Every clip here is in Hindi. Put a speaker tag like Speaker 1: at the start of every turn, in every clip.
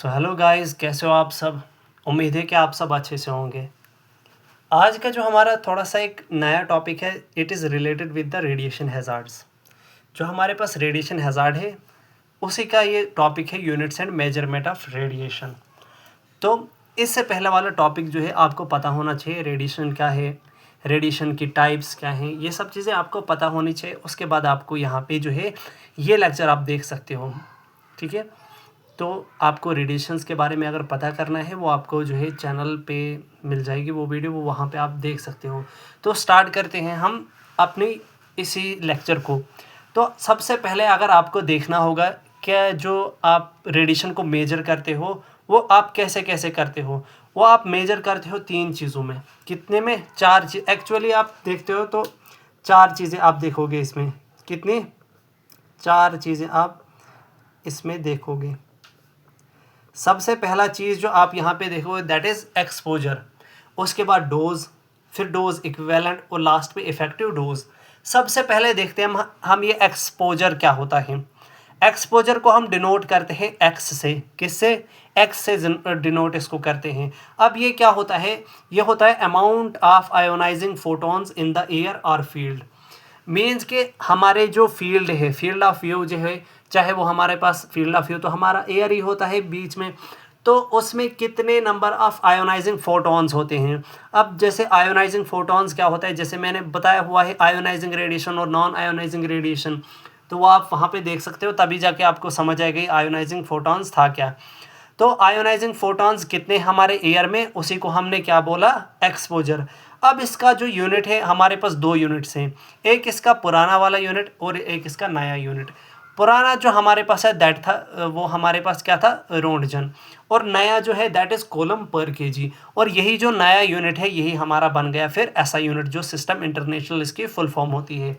Speaker 1: सो हेलो गाइस, कैसे हो आप सब। उम्मीद है कि आप सब अच्छे से होंगे। आज का जो हमारा थोड़ा सा एक नया टॉपिक है, it is related with the radiation hazards. जो हमारे पास रेडिएशन हैज़ार्ड है उसी का ये टॉपिक है, units and measurement of radiation. तो इससे पहले वाला टॉपिक जो है आपको पता होना चाहिए, रेडिएशन क्या है, रेडिएशन की टाइप्स क्या हैं, ये सब चीज़ें आपको पता होनी चाहिए। उसके बाद आपको यहाँ पे जो है ये लेक्चर आप देख सकते हो, ठीक है। तो आपको रेडिएशंस के बारे में अगर पता करना है, वो आपको जो है चैनल पे मिल जाएगी वो वीडियो, वो वहाँ पे आप देख सकते हो। तो स्टार्ट करते हैं हम अपनी इसी लेक्चर को। तो सबसे पहले अगर आपको देखना होगा क्या जो आप रेडिएशन को मेजर करते हो वो आप कैसे कैसे करते हो। वो आप मेजर करते हो तीन चीज़ों में, कितने में, चार चीज़ एक्चुअली आप देखते हो तो चार चीज़ें आप देखोगे इसमें। कितनी, चार चीज़ें आप इसमें देखोगे। सबसे पहला चीज़ जो आप यहाँ पे देखोगे दैट इज़ एक्सपोजर, उसके बाद डोज, फिर डोज इक्विवेलेंट और लास्ट में इफेक्टिव डोज। सबसे पहले देखते हैं हम ये एक्सपोजर क्या होता है। एक्सपोजर को हम डिनोट करते हैं एक्स से, किससे, एक्स से डिनोट इसको करते हैं। अब ये क्या होता है, ये होता है amount of ionizing photons in the air और फील्ड। मीन्स के हमारे जो फील्ड है, फील्ड ऑफ व्यू जो है, चाहे वो हमारे पास फील्ड ऑफ व्यू तो हमारा एयर ही होता है बीच में, तो उसमें कितने नंबर ऑफ आयोनाइजिंग फोटॉन्स होते हैं। अब जैसे आयोनाइजिंग फोटॉन्स क्या होता है, जैसे मैंने बताया हुआ है आयोनाइजिंग रेडिएशन और नॉन आयोनाइजिंग रेडिएशन, तो वो आप वहाँ पे देख सकते हो, तभी जाके आपको समझ आएगा आयोनाइजिंग फोटॉन्स था क्या। तो आयोनाइजिंग फोटॉन्स कितने हमारे एयर में, उसी को हमने क्या बोला, एक्सपोजर। अब इसका जो यूनिट है, हमारे पास दो यूनिट्स हैं, एक इसका पुराना वाला यूनिट और एक इसका नया यूनिट। पुराना जो हमारे पास है दैट था, वो हमारे पास क्या था, रोंटजन, और नया जो है that is coulomb per KG. और यही जो नया यूनिट है यही हमारा बन गया फिर ऐसा यूनिट जो सिस्टम इंटरनेशनल इसकी फुल फॉर्म होती है।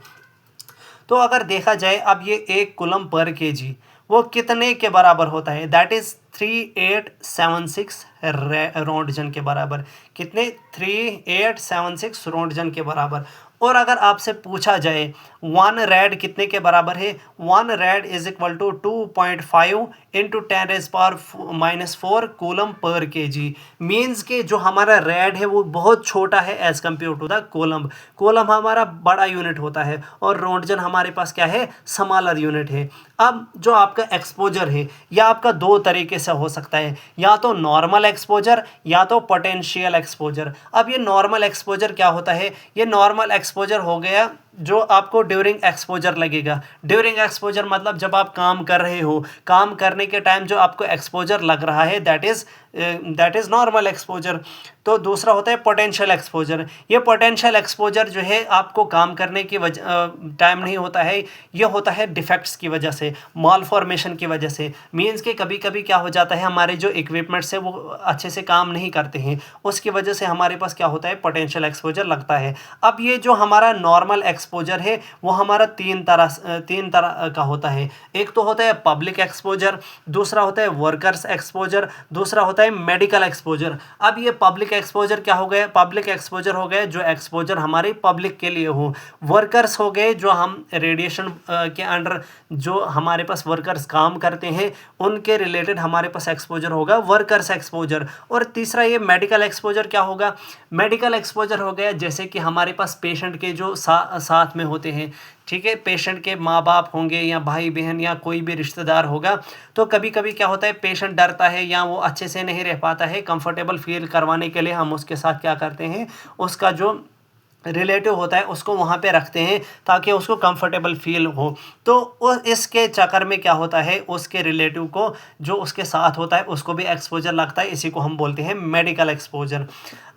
Speaker 1: तो अगर देखा जाए अब ये एक कूलम पर केजी वो कितने के बराबर होता है, दैट इज़ 3876 रोंटजन के बराबर। कितने, 3876 रोंटजन के बराबर। और अगर आपसे पूछा जाए वन रेड कितने के बराबर है, one rad is equal to 2.5 into 10⁻⁻⁴ coulomb per KG. Means के जो हमारा रेड है वो बहुत छोटा है as compare to the coulomb. Coulomb हमारा बड़ा यूनिट होता है और रोंटजन हमारे पास क्या है, स्मॉलर यूनिट है। अब जो आपका एक्सपोजर है या आपका दो तरीके से हो सकता है, या तो नॉर्मल एक्सपोजर या तो पोटेंशियल एक्सपोजर। अब ये नॉर्मल एक्सपोजर क्या होता है, ये नॉर्मल एक्सपोजर हो गया जो आपको ड्यूरिंग एक्सपोजर लगेगा। ड्यूरिंग एक्सपोजर मतलब जब आप काम कर रहे हो, काम करने के टाइम जो आपको एक्सपोजर लग रहा है दैट इज़ नॉर्मल एक्सपोजर। तो दूसरा होता है पोटेंशियल एक्सपोजर। ये पोटेंशियल एक्सपोजर जो है आपको काम करने की टाइम नहीं होता है, ये होता है डिफेक्ट्स की वजह से, मॉल फॉर्मेशन की वजह से। मीन्स कि कभी कभी क्या हो जाता है, हमारे जो इक्विपमेंट्स है वो अच्छे से काम नहीं करते हैं, उसकी वजह से हमारे पास क्या होता है, पोटेंशियल एक्सपोजर लगता है। अब ये जो हमारा नॉर्मल एक्सपोजर है वो हमारा तीन तरह का होता है। एक तो होता है पब्लिक एक्सपोजर, दूसरा होता है वर्कर्स एक्सपोजर, दूसरा होता है मेडिकल एक्सपोजर। अब ये पब्लिक एक्सपोजर क्या हो गया, पब्लिक एक्सपोजर हो गए जो एक्सपोजर हमारे पब्लिक के लिए हो। वर्कर्स हो गए जो हम रेडिएशन के अंडर जो हमारे पास वर्कर्स काम करते हैं उनके रिलेटेड हमारे पास एक्सपोजर होगा वर्कर्स एक्सपोजर। और तीसरा ये मेडिकल एक्सपोजर क्या होगा, मेडिकल एक्सपोजर हो गया जैसे कि हमारे पास पेशेंट के जो साथ में होते हैं, ठीक है, पेशेंट के माँ बाप होंगे या भाई बहन या कोई भी रिश्तेदार होगा, तो कभी कभी क्या होता है पेशेंट डरता है या वो अच्छे से नहीं रह पाता है, कंफर्टेबल फील करवाने के लिए हम उसके साथ क्या करते हैं, उसका जो रिलेटिव होता है उसको वहाँ पे रखते हैं ताकि उसको कंफर्टेबल फील हो। तो इसके चक्कर में क्या होता है, उसके रिलेटिव को जो उसके साथ होता है उसको भी एक्सपोजर लगता है, इसी को हम बोलते हैं मेडिकल एक्सपोजर।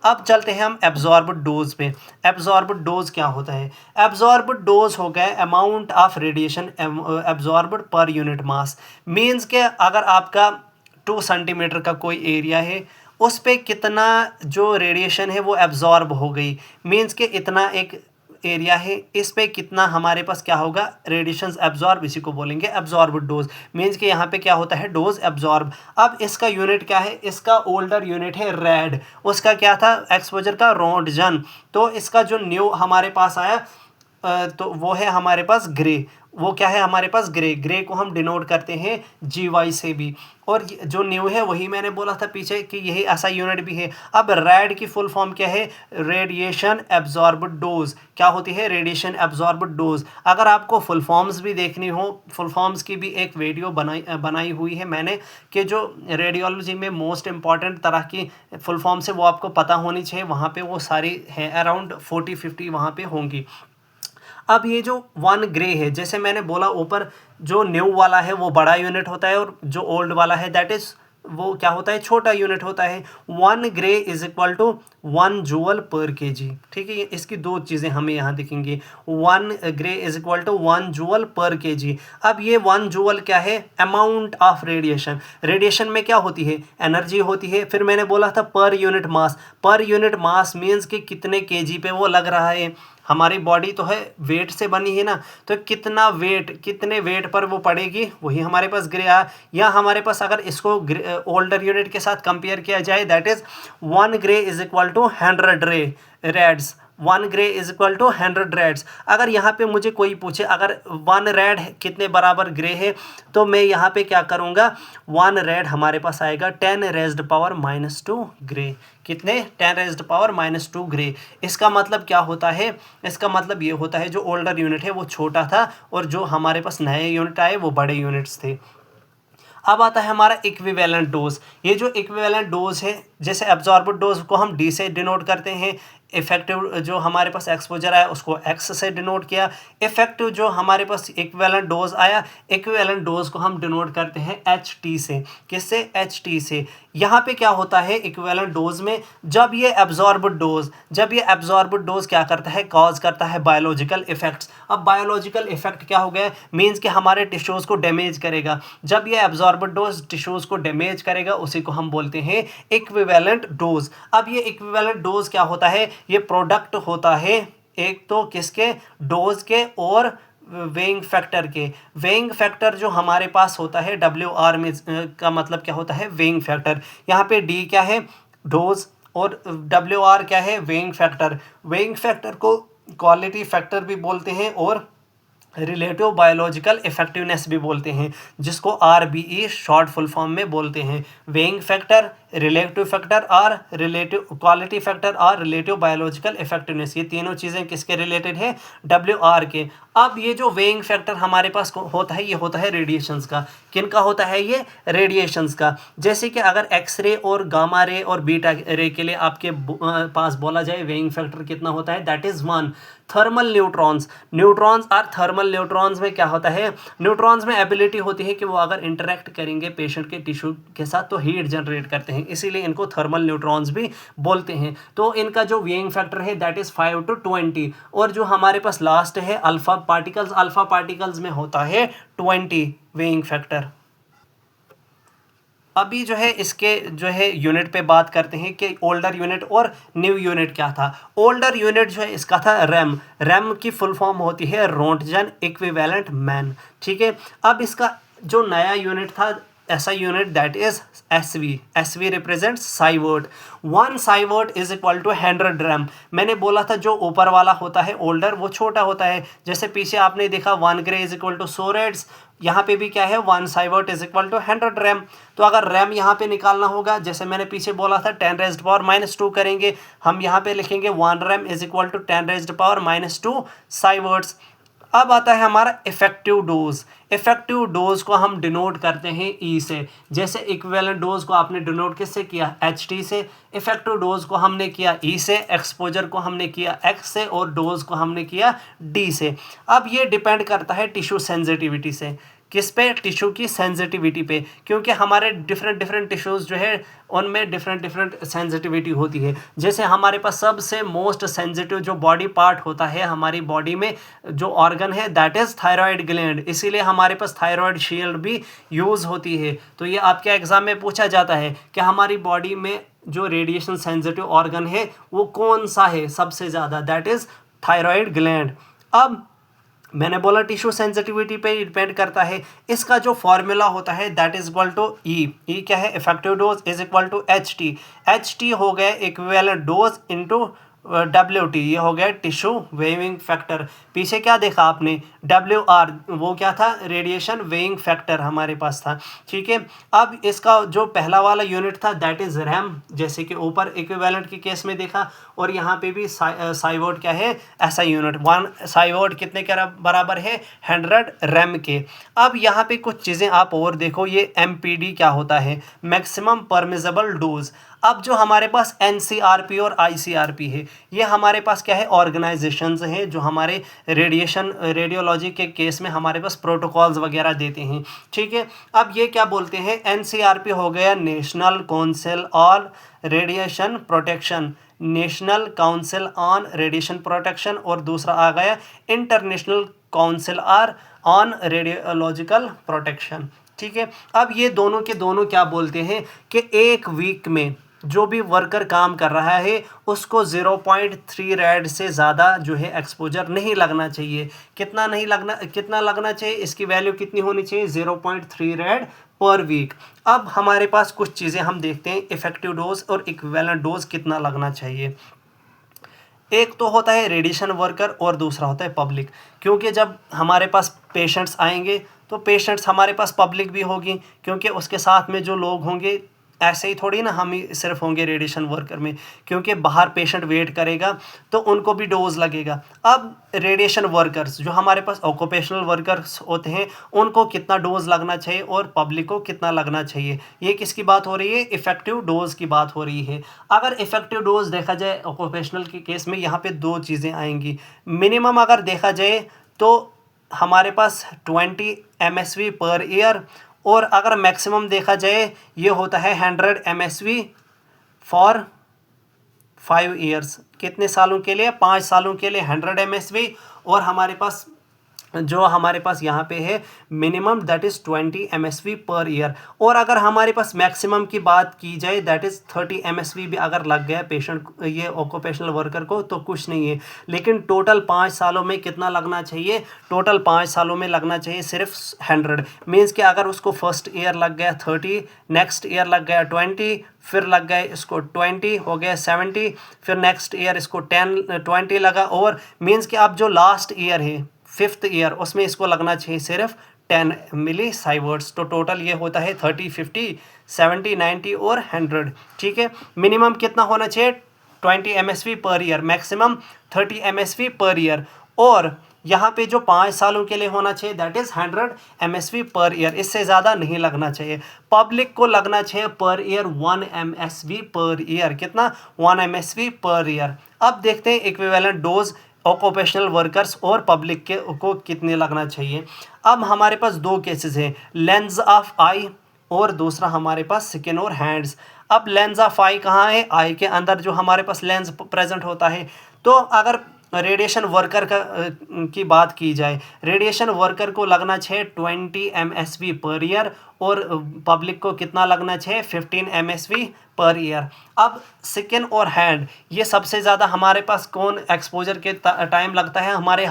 Speaker 1: अब चलते हैं हम एब्जॉर्ब्ड डोज पे। एब्जॉर्ब्ड डोज क्या होता है, एब्जॉर्ब्ड डोज हो गया amount of radiation absorbed per unit mass. Means के अगर आपका 2 सेंटीमीटर का कोई एरिया है उस पे कितना जो रेडिएशन है वो एब्जॉर्ब हो गई, मीन्स के इतना एक एरिया है, इस पे कितना हमारे पास क्या होगा, रेडिएशंस एब्जॉर्ब, इसी को बोलेंगे एब्जॉर्ब्ड डोज। मीन्स कि यहाँ पे क्या होता है, डोज एब्जॉर्ब। अब इसका यूनिट क्या है, इसका ओल्डर यूनिट है रेड, उसका क्या था एक्सपोजर का, रोंटजन। तो इसका जो न्यू हमारे पास आया तो वो है हमारे पास ग्रे। वो क्या है हमारे पास ग्रे को हम डिनोट करते हैं GY से भी। और जो न्यू है वही मैंने बोला था पीछे कि यही ऐसा यूनिट भी है। अब रेड की फुल फॉर्म क्या है? Radiation absorbed dose. क्या होती है? Radiation absorbed dose. अगर आपको फुल फॉर्म्स भी देखनी हो, फुल फॉर्म्स की भी एक वीडियो बनाई हुई है मैंने, कि जो रेडियोलॉजी में मोस्ट इंपॉर्टेंट तरह की फुल फॉर्म से वो आपको पता होनी चाहिए। वहाँ पे वो सारी है, अराउंड 40-50 वहाँ पे होंगी। अब ये जो 1 ग्रे है, जैसे मैंने बोला ऊपर, जो न्यू वाला है वो बड़ा यूनिट होता है और जो ओल्ड वाला है दैट इज वो क्या होता है? छोटा यूनिट होता है। 1 gray is equal to 1 joule per KG. ठीक है, इसकी दो चीज़ें हमें यहाँ दिखेंगी। 1 gray is equal to 1 joule per KG. अब ये 1 जूल क्या है? Amount of radiation. रेडिएशन में क्या होती है? एनर्जी होती है। फिर मैंने बोला था per unit mass. Per unit mass means कि कितने केजी पे वो लग रहा है। हमारी बॉडी तो है वेट से बनी है ना, तो कितना वेट, कितने वेट पर वो पड़ेगी, वही हमारे पास ग्रे आया। या हमारे पास अगर इसको ओल्डर यूनिट के साथ कंपेयर किया जाए that is 1 gray is equal to 100 rads. 1 gray is equal to 100 rads. अगर यहाँ पे मुझे कोई पूछे अगर 1 रेड कितने बराबर ग्रे है, तो मैं यहाँ पे क्या करूँगा? 1 रेड हमारे पास आएगा 10 रेज्ड पावर -2 ग्रे। कितने? 10 रेज्ड पावर -2 ग्रे। इसका मतलब क्या होता है? इसका मतलब ये होता है जो ओल्डर यूनिट है वो छोटा था और जो हमारे पास नए यूनिट आए वो बड़े यूनिट्स थे। अब आता है हमारा इक्विवेलेंट डोज। ये जो इक्विवेलेंट डोज है, जैसे एब्जॉर्ब्ड डोज को हम D से डिनोट करते हैं, इफेक्टिव जो हमारे पास एक्सपोजर आया उसको X से डिनोट किया, इफेक्टिव जो हमारे पास इक्विवेलेंट डोज आया, इक्विवेलेंट डोज को हम डिनोट करते हैं HT से। किससे? HT से। यहाँ पे क्या होता है इक्विवेलेंट डोज में? जब ये एब्जॉर्ब्ड डोज क्या करता है? कॉज करता है बायोलॉजिकल इफेक्ट्स। अब बायोलॉजिकल इफेक्ट क्या हो गया? मीन्स कि हमारे टिश्यूज़ को डैमेज करेगा। जब ये एब्जॉर्ब्ड डोज टिश्यूज़ को डैमेज करेगा उसी को हम बोलते हैं इक्विवेलेंट डोज। अब ये इक्विवेलेंट डोज क्या होता है? ये प्रोडक्ट होता है एक तो किसके? डोज के और वेइंग फैक्टर के। वेइंग फैक्टर जो हमारे पास होता है WR में का मतलब क्या होता है? Weighing factor. यहाँ पे D क्या है? डोज, और WR क्या है? Weighing factor. वेइंग फैक्टर को क्वालिटी फैक्टर भी बोलते हैं और रिलेटिव बायोलॉजिकल इफेक्टिवनेस भी बोलते हैं, जिसको RBE शॉर्ट फुल फॉर्म में बोलते हैं। वेइंग फैक्टर, रिलेटिव फैक्टर और रिलेटिव क्वालिटी फैक्टर और रिलेटिव बायोलॉजिकल इफेक्टिवनेस, ये तीनों चीज़ें किसके रिलेटेड है? WR के। अब ये जो वेइंग फैक्टर हमारे पास होता है ये होता है रेडिएशंस का। किन का होता है ये? रेडिएशंस का। जैसे कि अगर एक्सरे और गामा रे और बीटा रे के लिए आपके पास बोला जाए वेइंग फैक्टर कितना होता है, that is 1। Thermal neutrons, neutrons और थर्मल न्यूट्रॉन्स में क्या होता है? न्यूट्रॉन्स में एबिलिटी होती है कि वो अगर इंटरेक्ट करेंगे पेशेंट के टिश्यू के साथ तो हीट जनरेट करते हैं, इसीलिए इनको थर्मल न्यूट्रॉन्स भी बोलते हैं। तो इनका जो वेइंग फैक्टर है दैट इज़ 5 to 20। और जो हमारे पास लास्ट है अल्फा पार्टिकल्स में होता है 20 वेइंग फैक्टर। अभी जो है इसके जो है यूनिट पे बात करते हैं कि ओल्डर यूनिट और न्यू यूनिट क्या था। ओल्डर यूनिट जो है इसका था रैम की फुल फॉर्म होती है रोंटगन इक्विवेलेंट मैन। ठीक है, अब इसका जो नया यूनिट था ऐसा unit that is SV represent sievert. 1 sievert is equal to 100 rem. मैंने बोला था जो ऊपर वाला होता है ओल्डर वो छोटा होता है, जैसे पीछे आपने देखा 1 gray is equal to 100 rads, यहाँ पे भी क्या है 1 sievert is equal to 100 rem. तो अगर रैम यहाँ पे निकालना होगा, जैसे मैंने पीछे बोला था 10 रेज्ड पावर -2 करेंगे, हम यहाँ पे लिखेंगे 1 rem is equal to 10 raised power -2 sieverts. अब आता है हमारा इफेक्टिव डोज। इफेक्टिव डोज को हम डिनोट करते हैं E से। जैसे इक्विवेलेंट डोज को आपने डिनोट किससे किया? HT से। इफेक्टिव डोज को हमने किया E से, एक्सपोजर को हमने किया X से और डोज को हमने किया D से। अब ये डिपेंड करता है टिश्यू सेंसिटिविटी से। किस पे? टिश्यू की सेंसिटिविटी पे, क्योंकि हमारे डिफरेंट टिश्यूज़ जो है उनमें डिफरेंट सेंसिटिविटी होती है। जैसे हमारे पास सबसे मोस्ट सेंसिटिव जो बॉडी पार्ट होता है हमारी बॉडी में जो ऑर्गन है दैट इज़ थायराइड ग्लैंड, इसीलिए हमारे पास थायराइड शील्ड भी यूज़ होती है। तो ये आपके एग्जाम में पूछा जाता है कि हमारी बॉडी में जो रेडिएशन सेंसिटिव ऑर्गन है वो कौन सा है सबसे ज़्यादा, दैट इज़ थायराइड ग्लैंड। अब मैंने बोला टिश्यू सेंसिटिविटी पे डिपेंड करता है। इसका जो फॉर्मूला होता है that is equal to E क्या है? Effective dose is equal to HT हो गया इक्विवेलेंट डोज इनटू WT ये हो गया टिश्यू वेइंग फैक्टर। पीछे क्या देखा आपने, WR वो क्या था, रेडिएशन वेइंग फैक्टर हमारे पास था। ठीक है, अब इसका जो पहला वाला यूनिट था दैट इज रैम, जैसे कि ऊपर इक्विवेलेंट के केस में देखा, और यहाँ पे भी साइवोट क्या है, ऐसा यूनिट 1 साइवोट कितने के बराबर है, 100 रैम के। अब यहाँ पे कुछ चीज़ें आप और देखो, ये MPD क्या होता है, मैक्सिमम परमिसेबल डोज। अब जो हमारे पास NCRP और ICRP है, ये हमारे पास क्या है, ऑर्गेनाइजेशंस हैं जो हमारे रेडियोलॉजी के केस में हमारे पास प्रोटोकॉल्स वगैरह देते हैं। ठीक है, अब ये क्या बोलते हैं, NCRP हो गया national council on radiation protection, national council on radiation protection, और दूसरा आ गया international council on radiological protection. ठीक है, अब ये दोनों के दोनों क्या बोलते हैं कि एक वीक में जो भी वर्कर काम कर रहा है उसको 0.3 रेड से ज़्यादा जो है एक्सपोजर नहीं लगना चाहिए। कितना लगना चाहिए, इसकी वैल्यू कितनी होनी चाहिए, 0.3 रेड पर वीक। अब हमारे पास कुछ चीज़ें हम देखते हैं, इफेक्टिव डोज और इक्विवेलेंट डोज कितना लगना चाहिए। एक तो होता है रेडिएशन वर्कर और दूसरा होता है पब्लिक, क्योंकि जब हमारे पास पेशेंट्स आएंगे तो पेशेंट्स हमारे पास पब्लिक भी होगी, क्योंकि उसके साथ में जो लोग होंगे ऐसे ही थोड़ी ना हम ही सिर्फ होंगे रेडिएशन वर्कर में, क्योंकि बाहर पेशेंट वेट करेगा तो उनको भी डोज लगेगा। अब रेडिएशन वर्कर्स जो हमारे पास ऑक्यूपेशनल वर्कर्स होते हैं उनको कितना डोज लगना चाहिए और पब्लिक को कितना लगना चाहिए, ये किसकी बात हो रही है, इफेक्टिव डोज की बात हो रही है। अगर इफेक्टिव डोज देखा जाए ऑक्यूपेशनल के केस में, यहाँ पे दो चीज़ें आएंगी। मिनिमम अगर देखा जाए तो हमारे पास 20 MSV पर ईयर, और अगर मैक्सिमम देखा जाए ये होता है 100 MSV फॉर 5 ईयर्स। कितने सालों के लिए, 5 सालों के लिए 100 MSV, और हमारे पास यहाँ पे है minimum that is 20 MSV per year. और अगर हमारे पास मैक्सिमम की बात की जाए दैट इज़ 30 MSV भी अगर लग गया पेशेंट ये ऑक्यूपेशनल वर्कर को तो कुछ नहीं है। लेकिन टोटल 5 सालों में कितना लगना चाहिए, टोटल 5 सालों में लगना चाहिए सिर्फ 100। मीन्स कि अगर उसको फर्स्ट ईयर लग गया 30, नेक्स्ट ईयर लग गया 20, फिर लग गए इसको 20, हो गया 70, फिर नेक्स्ट ईयर इसको 20 लगा, और मीन्स कि अब जो लास्ट ईयर है 5th ईयर उसमें इसको लगना चाहिए सिर्फ 10 मिली साइवर्ट्स। तो टोटल ये होता है 30, 50, 70, 90 और 100। ठीक है, मिनिमम कितना होना चाहिए, 20 MSV per year, maximum 30 MSV per year, और यहाँ पे जो 5 सालों के लिए होना चाहिए that is 100 MSV per year, इससे ज़्यादा नहीं लगना चाहिए। पब्लिक को लगना चाहिए per year 1 MSV per year, कितना, 1 MSV पर ईयर। अब देखते हैं इक्विवेलेंट डोज ऑक्यूपेशनल वर्कर्स और पब्लिक के को कितने लगना चाहिए। अब हमारे पास दो केसेस हैं, लेंस ऑफ आई और दूसरा हमारे पास स्किन और हैंड्स। अब लेंस ऑफ आई कहाँ है, आई के अंदर जो हमारे पास लेंस प्रेजेंट होता है। तो अगर रेडिएशन वर्कर की बात की जाए, रेडिएशन वर्कर को लगना चाहिए 20 MSV पर ईयर, और पब्लिक को कितना लगना चाहिए, 15 MSV पर ईयर। अब स्किन और हैंड, ये सबसे ज़्यादा हमारे पास कौन एक्सपोजर के टाइम लगता है, हमारे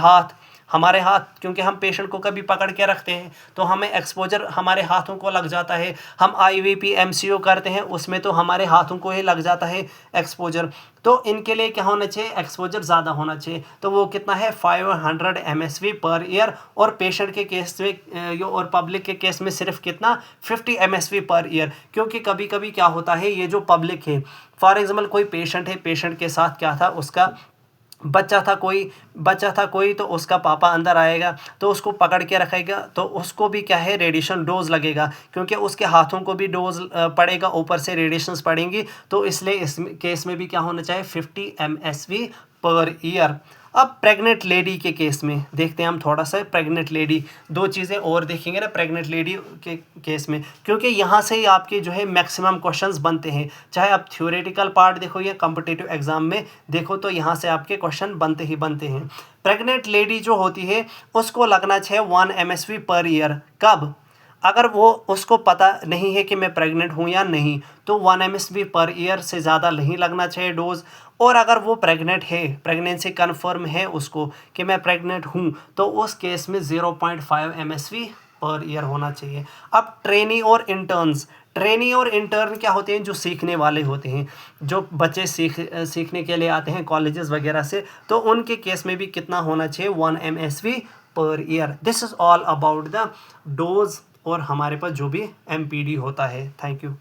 Speaker 1: हाथ, क्योंकि हम पेशेंट को कभी पकड़ के रखते हैं तो हमें एक्सपोजर हमारे हाथों को लग जाता है। हम IVP MCO करते हैं उसमें तो हमारे हाथों को ही लग जाता है एक्सपोजर। तो इनके लिए क्या होना चाहिए, एक्सपोजर ज़्यादा होना चाहिए। तो वो कितना है, 500 MSV पर ईयर, और पेशेंट के केस में और पब्लिक के केस में सिर्फ कितना, 50 MSV पर ईयर। क्योंकि कभी कभी क्या होता है, ये जो पब्लिक है, फॉर एग्जाम्पल कोई पेशेंट है, पेशेंट के साथ क्या था, उसका बच्चा था कोई, तो उसका पापा अंदर आएगा तो उसको पकड़ के रखेगा, तो उसको भी क्या है, रेडिएशन डोज लगेगा, क्योंकि उसके हाथों को भी डोज पड़ेगा, ऊपर से रेडिएशंस पड़ेंगी। तो इसलिए इस केस में भी क्या होना चाहिए, 50 MSV पर ईयर। अब प्रेग्नेंट लेडी के केस में देखते हैं हम थोड़ा सा, प्रेग्नेंट लेडी, दो चीज़ें और देखेंगे ना प्रेग्नेंट लेडी के केस में, क्योंकि यहाँ से ही आपके जो है मैक्सिमम क्वेश्चंस बनते हैं। चाहे आप थ्योरेटिकल पार्ट देखो या कॉम्पिटिटिव एग्जाम में देखो, तो यहाँ से आपके क्वेश्चन बनते हैं। प्रेग्नेंट लेडी जो होती है उसको लगना चाहिए 1 MSV पर ईयर। कब, अगर वो उसको पता नहीं है कि मैं प्रेग्नेंट हूँ या नहीं, तो 1 MSV पर ईयर से ज़्यादा नहीं लगना चाहिए डोज। और अगर वो प्रेग्नेंट है, प्रेगनेंसी कन्फर्म है उसको कि मैं प्रेग्नेंट हूँ, तो उस केस में 0.5 MSV पर ईयर होना चाहिए। अब ट्रेनी और इंटर्न्स, ट्रेनी और इंटर्न क्या होते हैं, जो सीखने वाले होते हैं, जो बच्चे सीखने के लिए आते हैं कॉलेजेस वगैरह से, तो उनके केस में भी कितना होना चाहिए, 1 MSV per year. This is all about the dose और हमारे पास जो भी MPD होता है। Thank you.